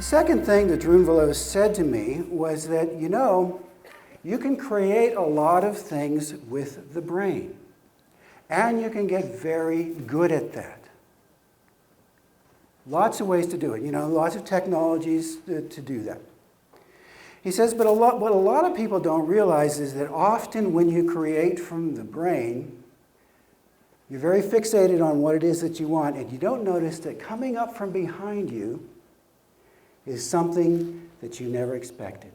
second thing that Drunvalo said to me was that, you can create a lot of things with the brain, and you can get very good at that. Lots of ways to do it, lots of technologies to do that. He says, but what a lot of people don't realize is that often when you create from the brain, you're very fixated on what it is that you want, and you don't notice that coming up from behind you is something that you never expected.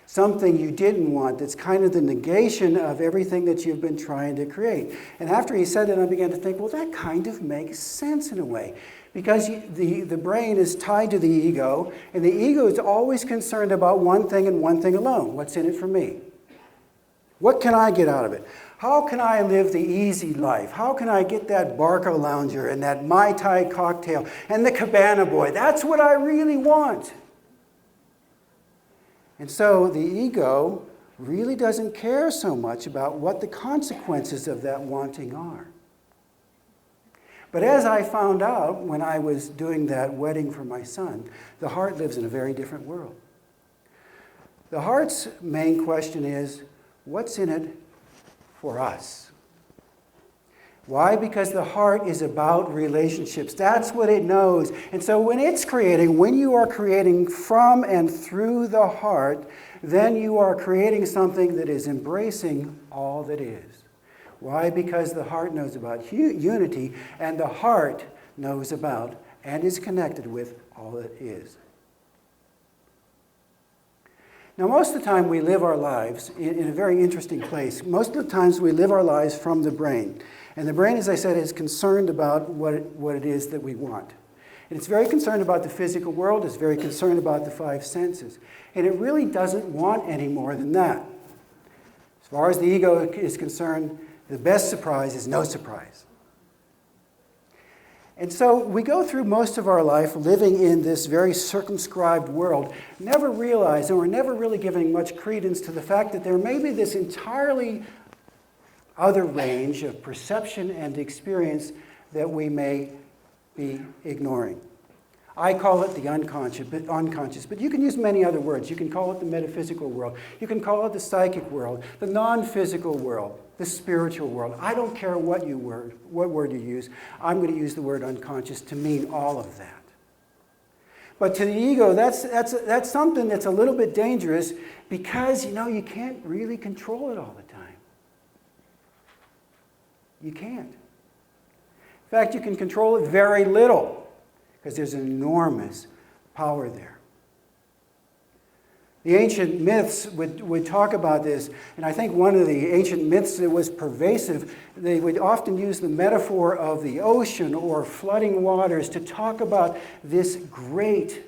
Something you didn't want that's kind of the negation of everything that you've been trying to create. And after he said that, I began to think, well, that kind of makes sense in a way. Because the brain is tied to the ego, and the ego is always concerned about one thing and one thing alone. What's in it for me? What can I get out of it? How can I live the easy life? How can I get that Barco Lounger and that Mai Tai cocktail and the Cabana Boy? That's what I really want. And so the ego really doesn't care so much about what the consequences of that wanting are. But as I found out when I was doing that wedding for my son, the heart lives in a very different world. The heart's main question is, what's in it for us? Why? Because the heart is about relationships. That's what it knows. And so when you are creating from and through the heart, then you are creating something that is embracing all that is. Why? Because the heart knows about unity, and the heart knows about and is connected with all that is. Now, most of the time we live our lives in a very interesting place. Most of the times we live our lives from the brain. And the brain, as I said, is concerned about what it is that we want. And it's very concerned about the physical world. It's very concerned about the five senses. And it really doesn't want any more than that. As far as the ego is concerned, the best surprise is no surprise. And so we go through most of our life living in this very circumscribed world, never realizing or never really giving much credence to the fact that there may be this entirely other range of perception and experience that we may be ignoring. I call it the unconscious, but you can use many other words. You can call it the metaphysical world. You can call it the psychic world, the non-physical world, the spiritual world. I don't care what word you use. I'm going to use the word unconscious to mean all of that. But to the ego, that's something that's a little bit dangerous because, you can't really control it all the time. You can't. In fact, you can control it very little because there's enormous power there. The ancient myths would talk about this, and I think one of the ancient myths that was pervasive, they would often use the metaphor of the ocean or flooding waters to talk about this great,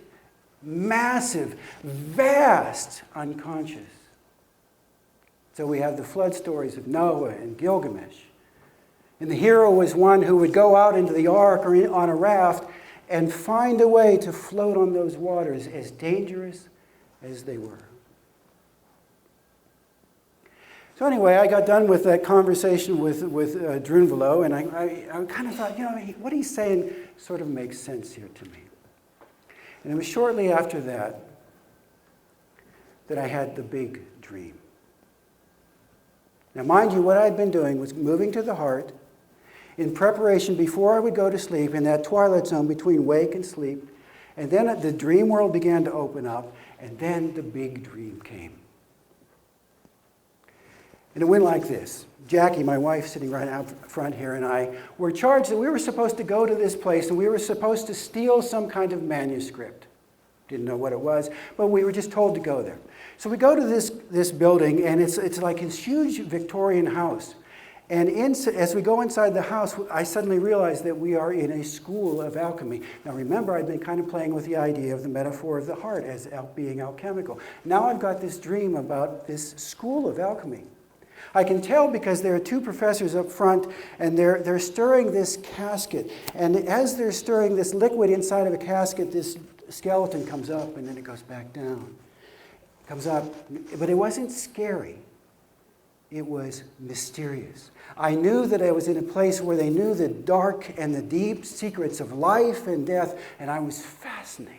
massive, vast unconscious. So we have the flood stories of Noah and Gilgamesh. And the hero was one who would go out into the ark or on a raft and find a way to float on those waters, as dangerous as they were. So anyway, I got done with that conversation with Drunvalo, and I kind of thought, what he's saying sort of makes sense here to me. And it was shortly after that I had the big dream. Now, mind you, what I'd been doing was moving to the heart in preparation before I would go to sleep, in that twilight zone between wake and sleep. And then the dream world began to open up, and then the big dream came. And it went like this. Jackie, my wife, sitting right out front here, and I were charged that we were supposed to go to this place, and we were supposed to steal some kind of manuscript. Didn't know what it was, but we were just told to go there. So we go to this building, and it's like this huge Victorian house. And as we go inside the house, I suddenly realized that we are in a school of alchemy. Now remember, I'd been kind of playing with the idea of the metaphor of the heart as being alchemical. Now I've got this dream about this school of alchemy. I can tell because there are two professors up front, and they're stirring this casket. And as they're stirring this liquid inside of a casket, this skeleton comes up, and then it goes back down. It comes up, but it wasn't scary. It was mysterious. I knew that I was in a place where they knew the dark and the deep secrets of life and death, and I was fascinated.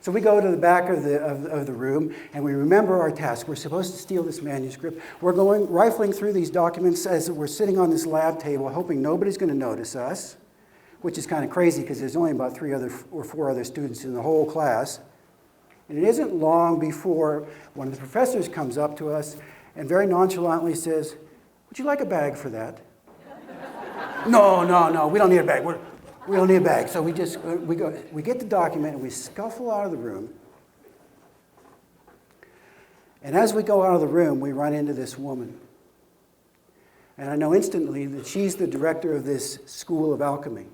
So we go to the back of the room, and we remember our task. We're supposed to steal this manuscript. We're going rifling through these documents as we're sitting on this lab table, hoping nobody's going to notice us, which is kind of crazy because there's only about 3 or 4 other students in the whole class. And it isn't long before one of the professors comes up to us and very nonchalantly says, "Would you like a bag for that?" No, we don't need a bag. We don't need a bag. So we get the document and we scuffle out of the room. And as we go out of the room, we run into this woman. And I know instantly that she's the director of this school of alchemy.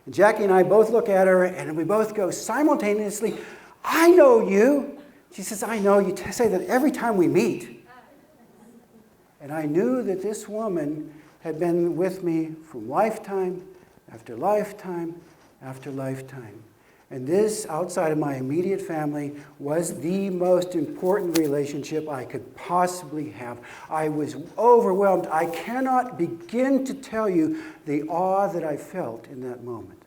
And Jackie and I both look at her and we both go simultaneously, "I know you." She says, "I know you say that every time we meet." And I knew that this woman had been with me from lifetime after lifetime after lifetime. And this, outside of my immediate family, was the most important relationship I could possibly have. I was overwhelmed. I cannot begin to tell you the awe that I felt in that moment.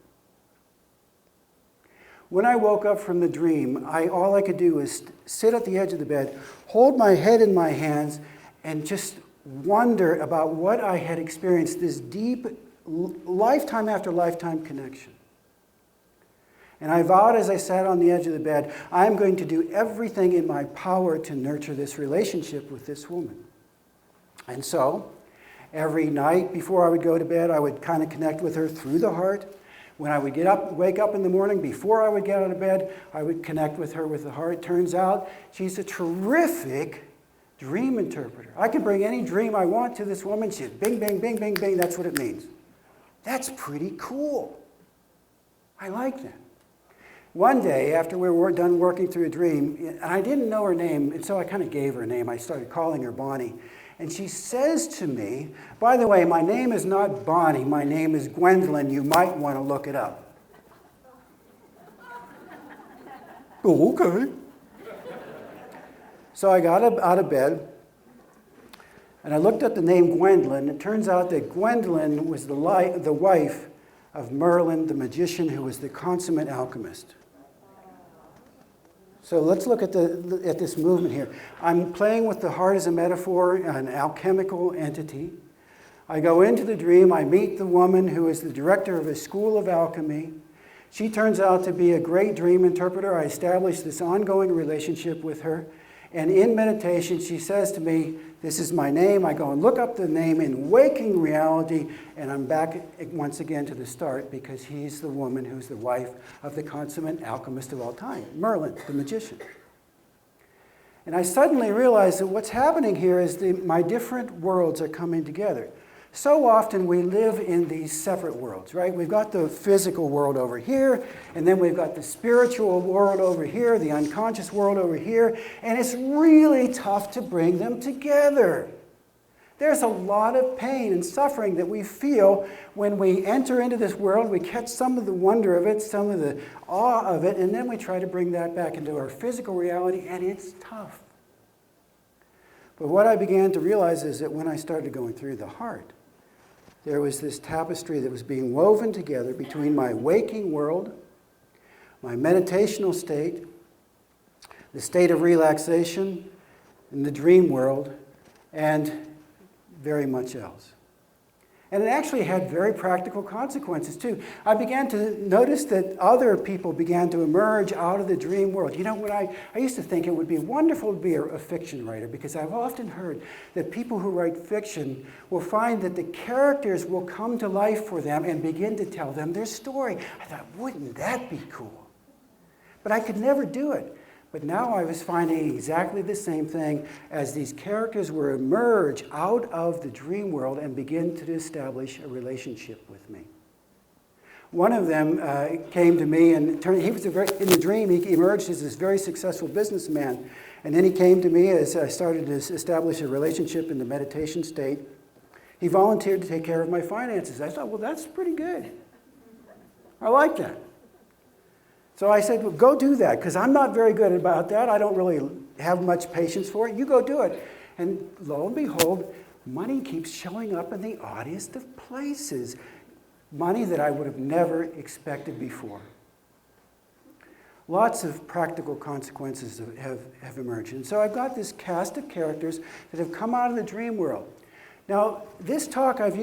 When I woke up from the dream, all I could do was sit at the edge of the bed, hold my head in my hands, and just wonder about what I had experienced, this deep lifetime after lifetime connection. And I vowed as I sat on the edge of the bed, I'm going to do everything in my power to nurture this relationship with this woman. And so, every night before I would go to bed, I would kind of connect with her through the heart. When I would wake up in the morning, before I would get out of bed, I would connect with her with the heart. Turns out, she's a terrific dream interpreter. I can bring any dream I want to this woman. She's bing, bing, bing, bing, bing. That's what it means. That's pretty cool. I like that. One day, after we were done working through a dream, and I didn't know her name, and so I kind of gave her a name. I started calling her Bonnie. And she says to me, "By the way, my name is not Bonnie. My name is Gwendolyn. You might want to look it up." Oh, okay. So I got up out of bed, and I looked at the name Gwendolyn. It turns out that Gwendolyn was the wife of Merlin, the magician, who was the consummate alchemist. So let's look at this movement here. I'm playing with the heart as a metaphor, an alchemical entity. I go into the dream. I meet the woman who is the director of a school of alchemy. She turns out to be a great dream interpreter. I establish this ongoing relationship with her. And in meditation, she says to me, "This is my name." I go and look up the name in waking reality, and I'm back once again to the start because he's the woman who's the wife of the consummate alchemist of all time, Merlin, the magician. And I suddenly realize that what's happening here is my different worlds are coming together. So often we live in these separate worlds, right? We've got the physical world over here, and then we've got the spiritual world over here, the unconscious world over here, and it's really tough to bring them together. There's a lot of pain and suffering that we feel when we enter into this world. We catch some of the wonder of it, some of the awe of it, and then we try to bring that back into our physical reality, and it's tough. But what I began to realize is that when I started going through the heart, there was this tapestry that was being woven together between my waking world, my meditational state, the state of relaxation, and the dream world, and very much else. And it actually had very practical consequences, too. I began to notice that other people began to emerge out of the dream world. You know, when I used to think it would be wonderful to be a fiction writer, because I've often heard that people who write fiction will find that the characters will come to life for them and begin to tell them their story. I thought, wouldn't that be cool? But I could never do it. But now I was finding exactly the same thing as these characters were emerge out of the dream world and begin to establish a relationship with me. One of them came to me, and he was in the dream, he emerged as this very successful businessman. And then he came to me as I started to establish a relationship in the meditation state. He volunteered to take care of my finances. I thought, well, that's pretty good. I like that. So I said, well, go do that, because I'm not very good about that. I don't really have much patience for it. You go do it. And lo and behold, money keeps showing up in the oddest of places. Money that I would have never expected before. Lots of practical consequences have emerged. And so I've got this cast of characters that have come out of the dream world. Now, this talk I've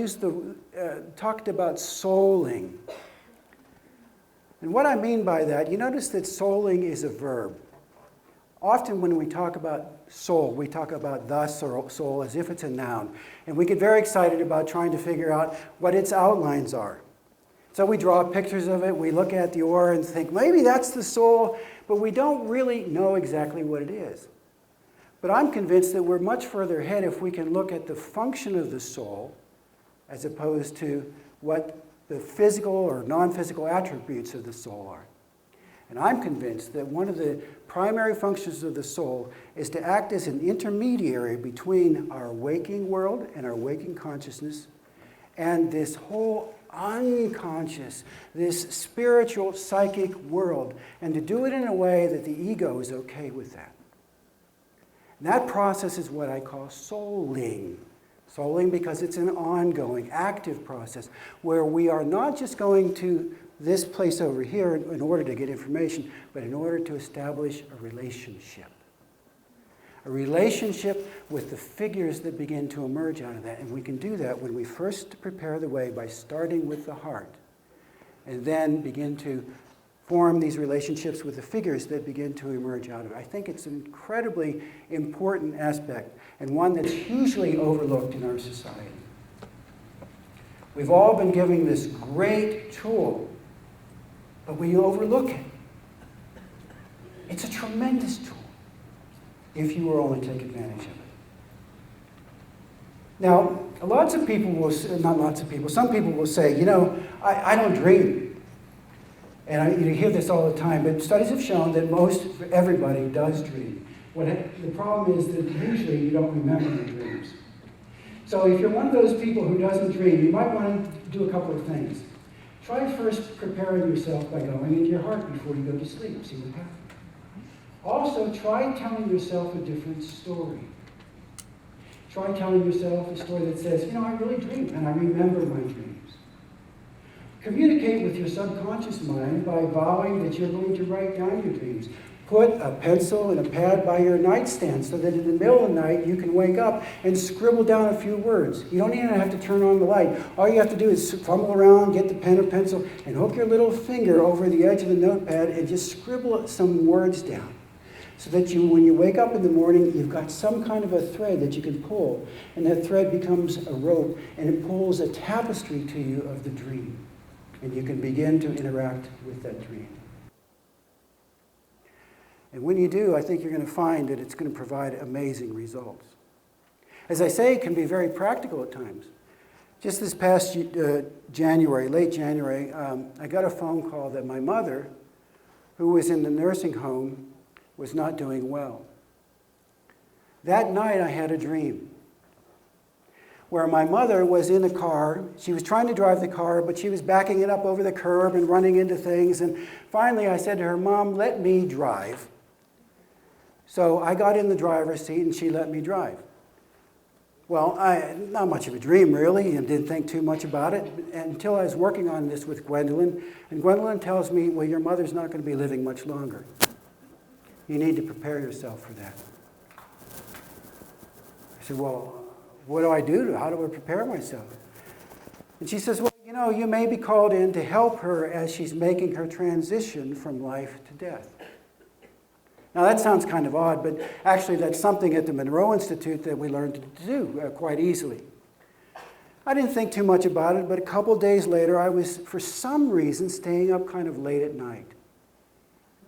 talked about souling. And what I mean by that, you notice that souling is a verb. Often when we talk about soul, we talk about the soul as if it's a noun. And we get very excited about trying to figure out what its outlines are. So we draw pictures of it, we look at the aura and think, maybe that's the soul, but we don't really know exactly what it is. But I'm convinced that we're much further ahead if we can look at the function of the soul as opposed to what the physical or non-physical attributes of the soul are. And I'm convinced that one of the primary functions of the soul is to act as an intermediary between our waking world and our waking consciousness and this whole unconscious, this spiritual, psychic world, and to do it in a way that the ego is okay with that. And that process is what I call souling. Souling because it's an ongoing, active process where we are not just going to this place over here in order to get information, but in order to establish a relationship. A relationship with the figures that begin to emerge out of that. And we can do that when we first prepare the way by starting with the heart, and then begin to form these relationships with the figures that begin to emerge out of it. I think it's an incredibly important aspect, and one that's hugely overlooked in our society. We've all been given this great tool, but we overlook it. It's a tremendous tool if you will only take advantage of it. Now, lots of people will say, not lots of people, some people will say, I don't dream. And you hear this all the time, but studies have shown that everybody does dream. The problem is that usually you don't remember your dreams. So if you're one of those people who doesn't dream, you might want to do a couple of things. Try first preparing yourself by going into your heart before you go to sleep. See what happens. Also, try telling yourself a different story. Try telling yourself a story that says, I really dream, and I remember my dreams. Communicate with your subconscious mind by vowing that you're going to write down your dreams. Put a pencil and a pad by your nightstand so that in the middle of the night you can wake up and scribble down a few words. You don't even have to turn on the light. All you have to do is fumble around, get the pen or pencil, and hook your little finger over the edge of the notepad and just scribble some words down. So that when you wake up in the morning, you've got some kind of a thread that you can pull, and that thread becomes a rope, and it pulls a tapestry to you of the dream. And you can begin to interact with that dream. And when you do, I think you're going to find that it's going to provide amazing results. As I say, it can be very practical at times. Just this past January, late January, I got a phone call that my mother, who was in the nursing home, was not doing well. That night I had a dream where my mother was in a car. She was trying to drive the car, but she was backing it up over the curb and running into things. And finally I said to her, "Mom, let me drive." So I got in the driver's seat and she let me drive. Well, not much of a dream really, and didn't think too much about it until I was working on this with Gwendolyn. And Gwendolyn tells me, "Well, your mother's not going to be living much longer. You need to prepare yourself for that." I said, "Well, what do I do? How do I prepare myself?" And she says, "Well, you may be called in to help her as she's making her transition from life to death." Now that sounds kind of odd, but actually that's something at the Monroe Institute that we learned to do quite easily. I didn't think too much about it, but a couple days later I was, for some reason, staying up kind of late at night.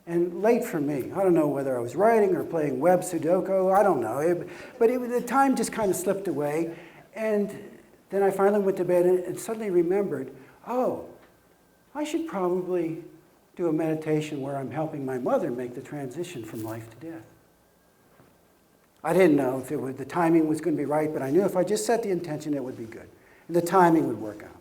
And late for me. I don't know whether I was writing or playing web Sudoku. I don't know. The time just kind of slipped away. And then I finally went to bed and suddenly remembered, I should probably do a meditation where I'm helping my mother make the transition from life to death. I didn't know if the timing was going to be right, but I knew if I just set the intention, it would be good. And the timing would work out.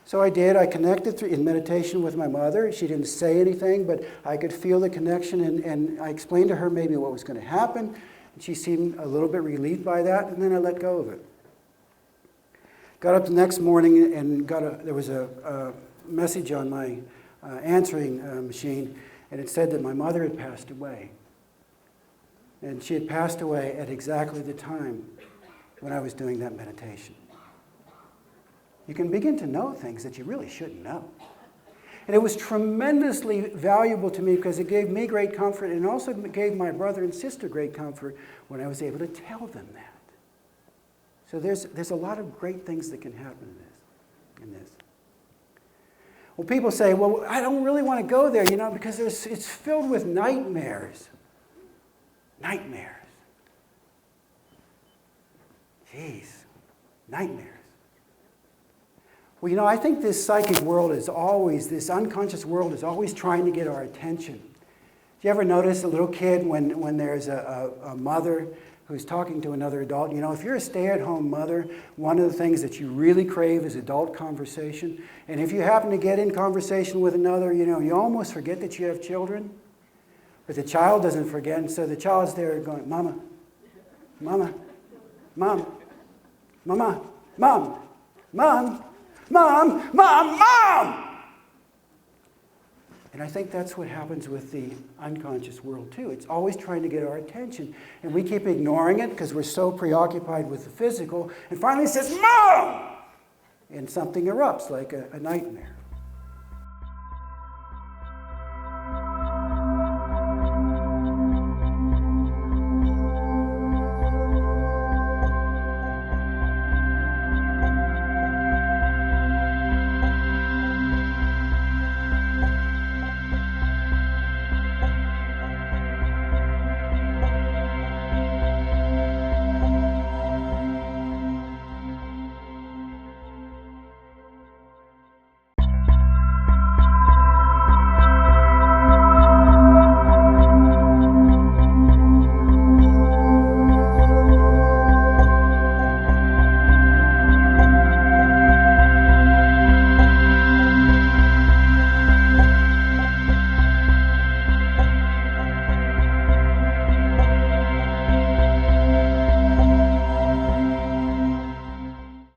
So I did. I connected in meditation with my mother. She didn't say anything, but I could feel the connection, and I explained to her maybe what was going to happen. And she seemed a little bit relieved by that, and then I let go of it. Got up the next morning and there was a message on my answering machine, And it said that my mother had passed away. And she had passed away at exactly the time when I was doing that meditation. You can begin to know things that you really shouldn't know. And it was tremendously valuable to me because it gave me great comfort and also gave my brother and sister great comfort when I was able to tell them that. So there's a lot of great things that can happen in this. Well, people say, well, I don't really want to go there, because it's filled with nightmares. Nightmares. Jeez, nightmares. Well, I think this psychic world this unconscious world is always trying to get our attention. Do you ever notice a little kid when there's a mother who's talking to another adult? If you're a stay-at-home mother, one of the things that you really crave is adult conversation. And if you happen to get in conversation with another, you almost forget that you have children. But the child doesn't forget, and so the child's there going, Mama, Mama, Mom, Mama, Mom, Mom, Mom, Mom, Mom! And I think that's what happens with the unconscious world too. It's always trying to get our attention. And we keep ignoring it because we're so preoccupied with the physical. And finally it says, Mom! And something erupts like a nightmare.